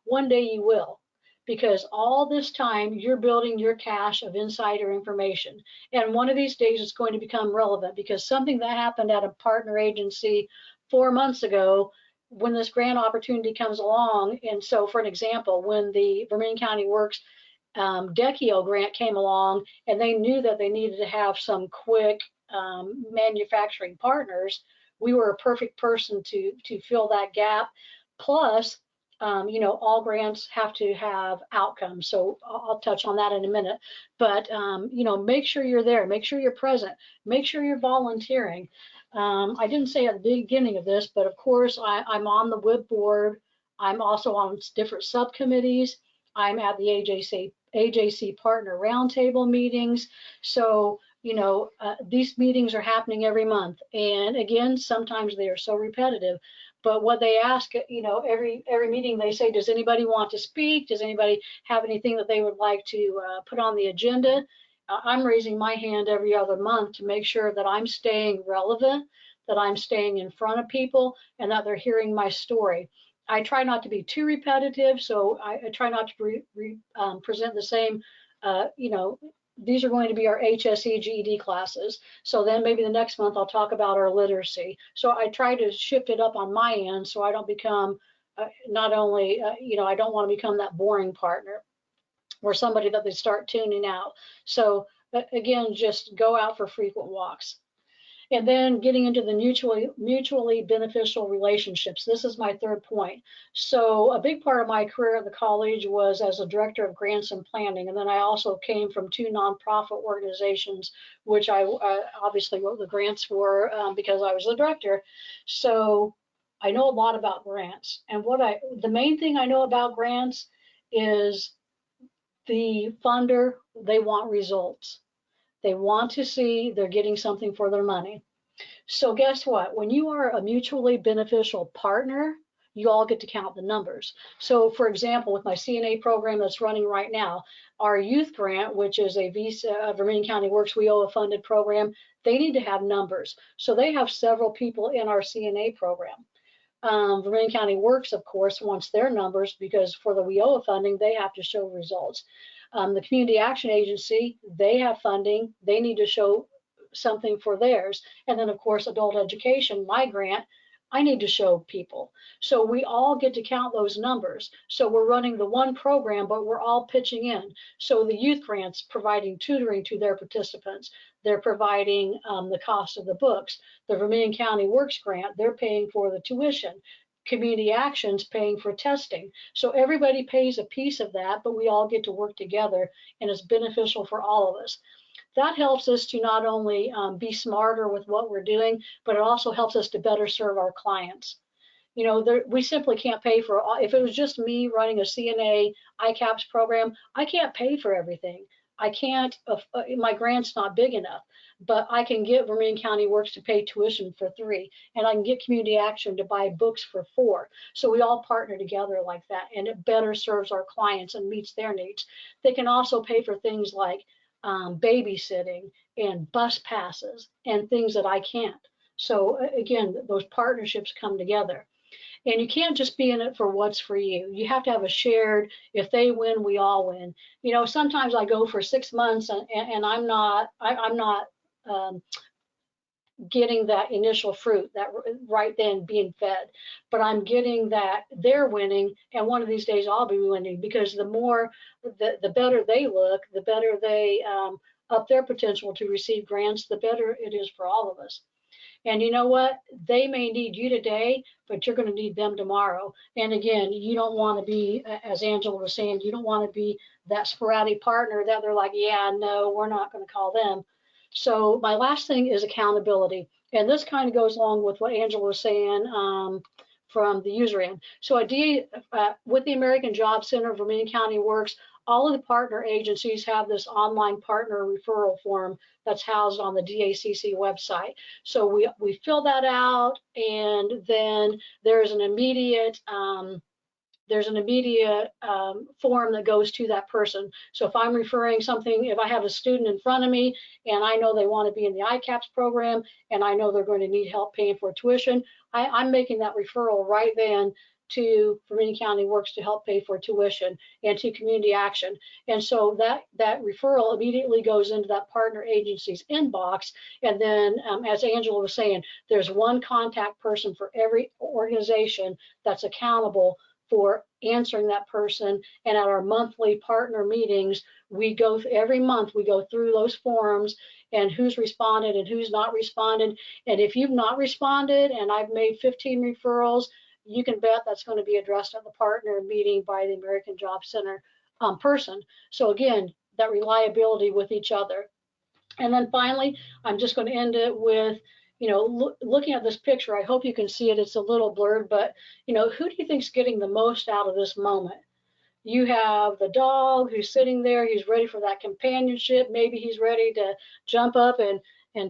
one day you will. Because all this time you're building your cache of insider information. And one of these days it's going to become relevant, because something that happened at a partner agency 4 months ago, when this grant opportunity comes along, and so for an example, when the Vermillion County Works DCEO grant came along and they knew that they needed to have some quick manufacturing partners, we were a perfect person to fill that gap. Plus, all grants have to have outcomes. So I'll touch on that in a minute. But, make sure you're there. Make sure you're present. Make sure you're volunteering. I didn't say at the beginning of this, but of course, I'm on the WIB board. I'm also on different subcommittees. I'm at the AJC Partner Roundtable meetings. So, these meetings are happening every month. And again, sometimes they are so repetitive. But what they ask, every meeting they say, does anybody want to speak? Does anybody have anything that they would like to put on the agenda? I'm raising my hand every other month to make sure that I'm staying relevant, that I'm staying in front of people, and that they're hearing my story. I try not to be too repetitive, so I try not to present the same, these are going to be our HSE GED classes. So then maybe the next month I'll talk about our literacy. So I try to shift it up on my end so I don't become not only, I don't want to become that boring partner or somebody that they start tuning out. So again, just go out for frequent walks. And then getting into the mutually beneficial relationships. This is my 3rd point. So a big part of my career at the college was as a director of grants and planning. And then I also came from 2 nonprofit organizations, which I obviously wrote the grants for because I was the director. So I know a lot about grants. And the main thing I know about grants is The funder, they want results. They want to see they're getting something for their money. So guess what? When you are a mutually beneficial partner, you all get to count the numbers. So for example, with my CNA program that's running right now, our youth grant, which is a Vermillion County Works WIOA funded program, they need to have numbers. So they have several people in our CNA program. Vermillion County Works, of course, wants their numbers because for the WIOA funding, they have to show results. The Community Action Agency, they have funding. They need to show something for theirs. And then, of course, adult education, my grant, I need to show people. So we all get to count those numbers. So we're running the one program, but we're all pitching in. So the youth grants providing tutoring to their participants. They're providing the cost of the books. The Vermillion County Works grant, they're paying for the tuition. Community Action's paying for testing. So everybody pays a piece of that, but we all get to work together, and it's beneficial for all of us. That helps us to not only be smarter with what we're doing, but it also helps us to better serve our clients. You know, we simply can't pay for, if it was just me running a CNA ICAPS program, I can't pay for everything. I can't, my grant's not big enough, but I can get Vermillion County Works to pay tuition for $3, and I can get Community Action to buy books for $4. So we all partner together like that, and it better serves our clients and meets their needs. They can also pay for things like babysitting and bus passes and things that I can't. So again, those partnerships come together. And you can't just be in it for what's for you. You have to have a shared, if they win, we all win. You know, sometimes I go for 6 months and I'm not getting that initial fruit, that right then being fed, but I'm getting that they're winning, and one of these days I'll be winning, because the more, the better they look, the better they up their potential to receive grants, the better it is for all of us. And you know what? They may need you today, but you're going to need them tomorrow. And again, you don't want to be, as Angela was saying, you don't want to be that sporadic partner that they're like, yeah, no, we're not going to call them. So my last thing is accountability. And this kind of goes along with what Angela was saying from the user end. So with the American Jobs Center, Vermillion County Works, all of the partner agencies have this online partner referral form that's housed on the DACC website. So we fill that out, and then there's an immediate form that goes to that person. So if I'm referring something, if I have a student in front of me and I know they want to be in the ICAPS program and I know they're going to need help paying for tuition, I'm making that referral right then to Vermillion County Works to help pay for tuition, and to Community Action. And so that referral immediately goes into that partner agency's inbox. And then, as Angela was saying, there's one contact person for every organization that's accountable for answering that person. And at our monthly partner meetings, every month we go through those forms and who's responded and who's not responded. And if you've not responded and I've made 15 referrals, you can bet that's going to be addressed at the partner meeting by the American Jobs Center person. So again, that reliability with each other. And then finally, I'm just going to end it with, you know, looking at this picture. I hope you can see it. It's a little blurred, but, you know, who do you think is getting the most out of this moment? You have the dog who's sitting there. He's ready for that companionship. Maybe he's ready to jump up and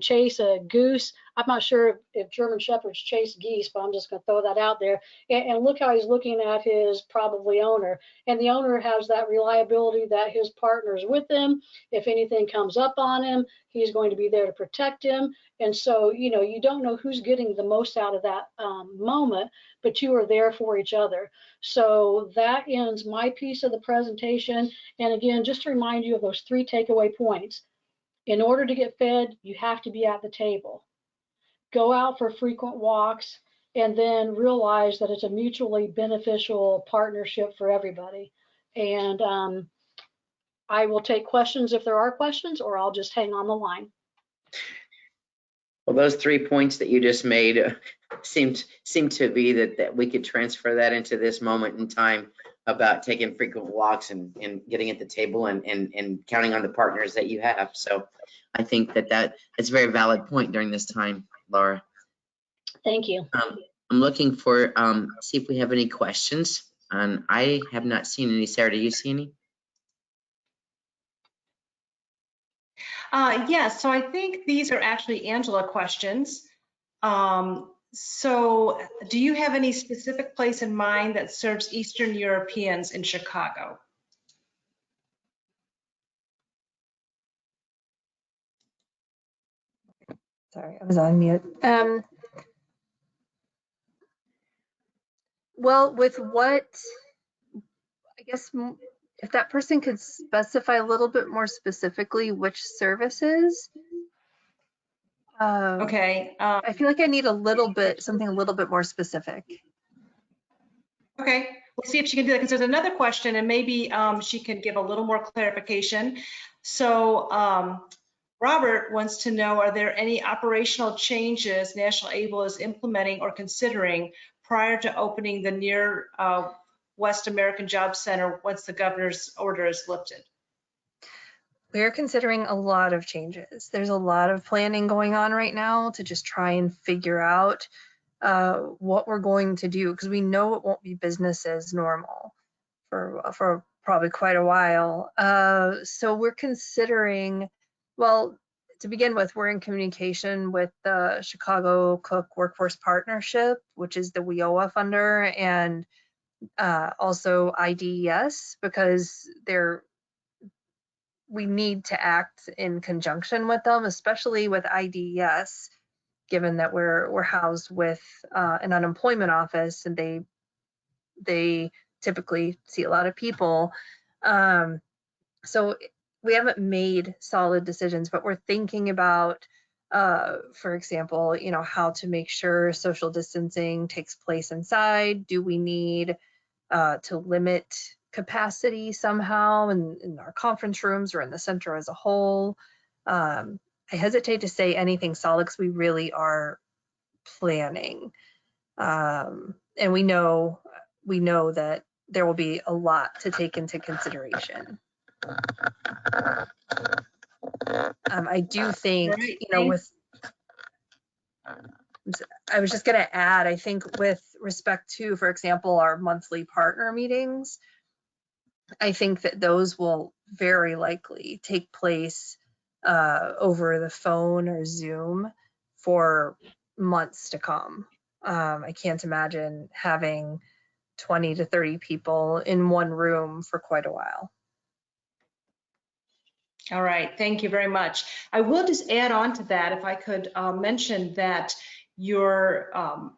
chase a goose. I'm not sure if German Shepherds chase geese, but I'm just going to throw that out there. And look how he's looking at his probably owner. And the owner has that reliability that his partner's with him. If anything comes up on him, he's going to be there to protect him. And so, you know, you don't know who's getting the most out of that moment, but you are there for each other. So that ends my piece of the presentation. And again, just to remind you of those 3 takeaway points. In order to get fed, you have to be at the table. Go out for frequent walks, and then realize that it's a mutually beneficial partnership for everybody. And I will take questions if there are questions, or I'll just hang on the line. Well, those 3 points that you just made seem to be that we could transfer that into this moment in time about taking frequent walks and getting at the table and counting on the partners that you have. So I think that's a very valid point during this time, Laura. Thank you. I'm looking for, see if we have any questions. And I have not seen any. Sarah, do you see any? Yes, so I think these are actually Angela questions. So do you have any specific place in mind that serves Eastern Europeans in Chicago? Sorry, I was on mute. Well, with what, I guess, if that person could specify a little bit more specifically which services. Okay. I feel like I need a little bit, something a little bit more specific. Okay, we'll see if she can do that, because there's another question, and maybe she can give a little more clarification. So Robert wants to know, are there any operational changes National Able is implementing or considering prior to opening the near West American Jobs Center once the governor's order is lifted? We're considering a lot of changes. There's a lot of planning going on right now to just try and figure out what we're going to do, because we know it won't be business as normal for probably quite a while. So we're considering, well, to begin with, we're in communication with the Chicago Cook Workforce Partnership, which is the WIOA funder, and also IDES, because we need to act in conjunction with them, especially with IDES, given that we're housed with an unemployment office, and they typically see a lot of people. So we haven't made solid decisions, but we're thinking about, for example, how to make sure social distancing takes place inside. Do we need to limit capacity somehow in our conference rooms or in the center as a whole? I hesitate to say anything solid because we really are planning. And we know that there will be a lot to take into consideration. I do think, I was just going to add, I think with respect to, for example, our monthly partner meetings, I think that those will very likely take place over the phone or Zoom for months to come. I can't imagine having 20 to 30 people in one room for quite a while. All right, thank you very much. I will just add on to that, if I could mention that your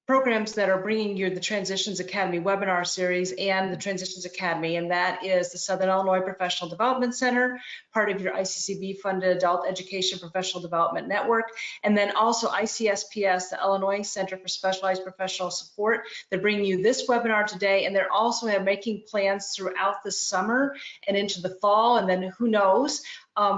programs that are bringing you the Transitions Academy webinar series and the Transitions Academy, and that is the Southern Illinois Professional Development Center, part of your ICCB funded Adult Education Professional Development Network, and then also ICSPS, the Illinois Center for Specialized Professional Support. They're bringing you this webinar today, and they're also making plans throughout the summer and into the fall, and then who knows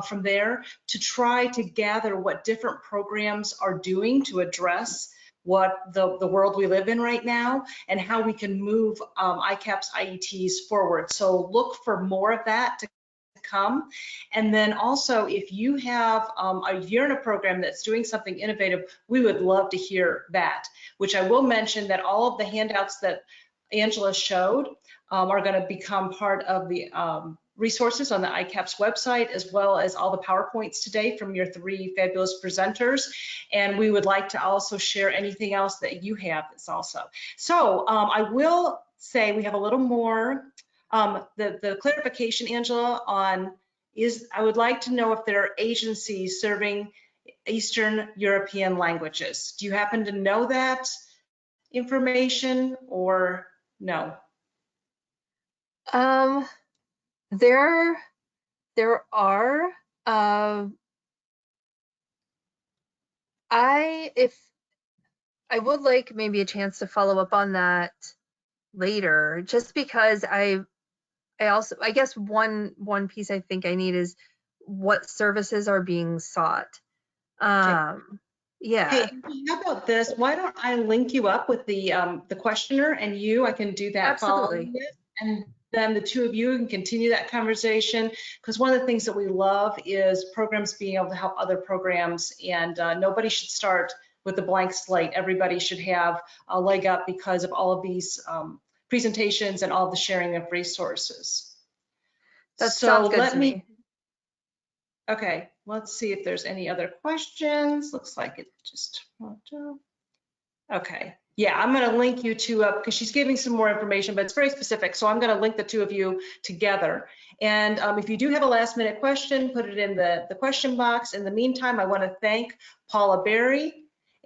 from there, to try to gather what different programs are doing to address what the world we live in right now, and how we can move ICAPS IETs forward. So look for more of that to come. And then also, if you have you're in a program that's doing something innovative, we would love to hear that, which I will mention that all of the handouts that Angela showed are going to become part of the resources on the ICAPS website, as well as all the PowerPoints today from your three fabulous presenters. And we would like to also share anything else that you have that's also. So I will say we have a little more, the clarification, Angela, on I would like to know if there are agencies serving Eastern European languages. Do you happen to know that information or no? There are. I would like maybe a chance to follow up on that later, just because I guess one piece I think I need is what services are being sought. Yeah. Hey, how about this? Why don't I link you up with the questioner, and I can do that. Absolutely. Following this, and then the two of you can continue that conversation, because one of the things that we love is programs being able to help other programs, and nobody should start with a blank slate. Everybody should have a leg up because of all of these presentations and all of the sharing of resources. That sounds good to me. Okay, let's see if there's any other questions. Looks like it just, okay. Yeah, I'm going to link you two up because she's giving some more information, but it's very specific. So I'm going to link the two of you together. And if you do have a last minute question, put it in the question box. In the meantime, I want to thank Paula Barry,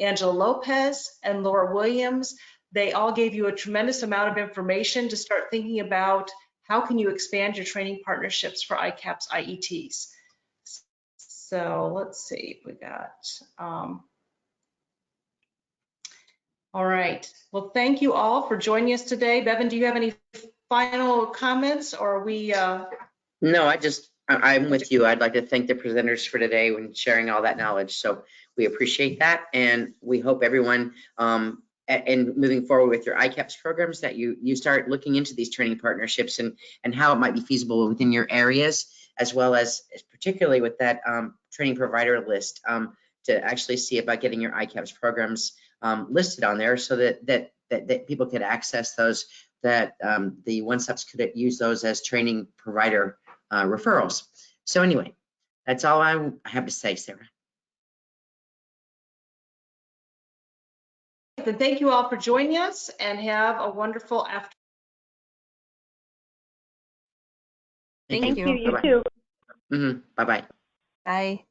Angela Lopez, and Laura Williams. They all gave you a tremendous amount of information to start thinking about how can you expand your training partnerships for ICAPS IETs. So let's see if we got, all right. Well, thank you all for joining us today. Bevan, do you have any final comments, or are we? No, I'm with you. I'd like to thank the presenters for today when sharing all that knowledge. So we appreciate that. And we hope everyone, and moving forward with your ICAPS programs, that you start looking into these training partnerships and how it might be feasible within your areas, as well as particularly with that training provider list, to actually see about getting your ICAPS programs listed on there so that people could access those, that the one-stops could use those as training provider referrals. So anyway, that's all I have to say, Sarah. Then thank you all for joining us, and have a wonderful afternoon. Thank you. You too. Bye-bye. Bye.